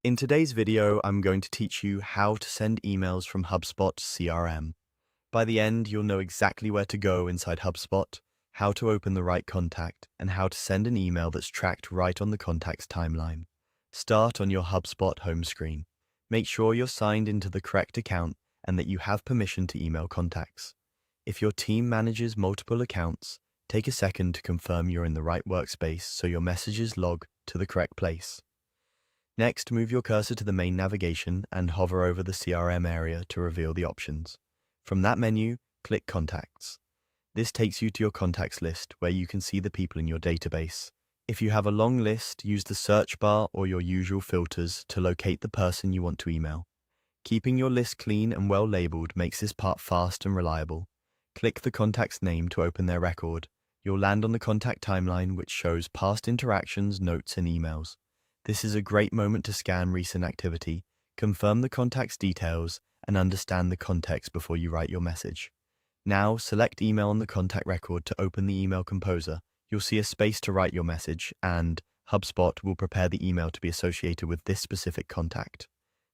In today's video, I'm going to teach you how to send emails from HubSpot CRM. By the end, you'll know exactly where to go inside HubSpot, how to open the right contact, and how to send an email that's tracked right on the contact's timeline. Start on your HubSpot home screen. Make sure you're signed into the correct account and that you have permission to email contacts. If your team manages multiple accounts, take a second to confirm you're in the right workspace so your messages log to the correct place. Next, move your cursor to the main navigation and hover over the CRM area to reveal the options. From that menu, click Contacts. This takes you to your contacts list where you can see the people in your database. If you have a long list, use the search bar or your usual filters to locate the person you want to email. Keeping your list clean and well labeled makes this part fast and reliable. Click the contact's name to open their record. You'll land on the contact timeline, which shows past interactions, notes, and emails. This is a great moment to scan recent activity, confirm the contact's details, and understand the context before you write your message. Now, select Email on the contact record to open the email composer. You'll see a space to write your message, and HubSpot will prepare the email to be associated with this specific contact.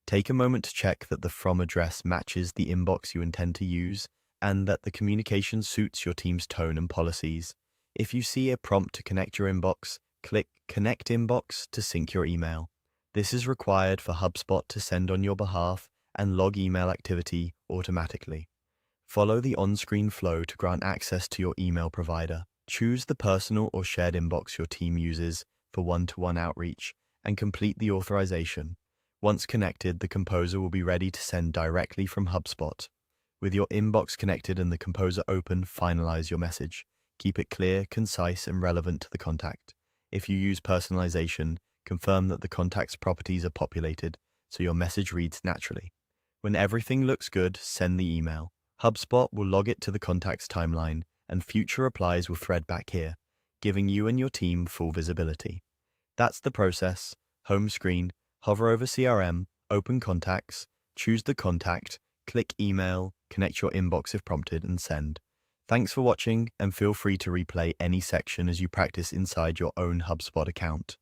Take a moment to check that the From address matches the inbox you intend to use, and that the communication suits your team's tone and policies. If you see a prompt to connect your inbox, click Connect Inbox to sync your email. This is required for HubSpot to send on your behalf and log email activity automatically. Follow the on-screen flow to grant access to your email provider. Choose the personal or shared inbox your team uses for one-to-one outreach and complete the authorization. Once connected, the composer will be ready to send directly from HubSpot. With your inbox connected and the composer open, finalize your message. Keep it clear, concise, and relevant to the contact. If you use personalization, confirm that the contact's properties are populated so your message reads naturally. When everything looks good, send the email. HubSpot will log it to the contact's timeline, and future replies will thread back here, giving you and your team full visibility. That's the process. Home screen, hover over CRM, open contacts, choose the contact, click email, connect your inbox if prompted, and send. Thanks for watching, and feel free to replay any section as you practice inside your own HubSpot account.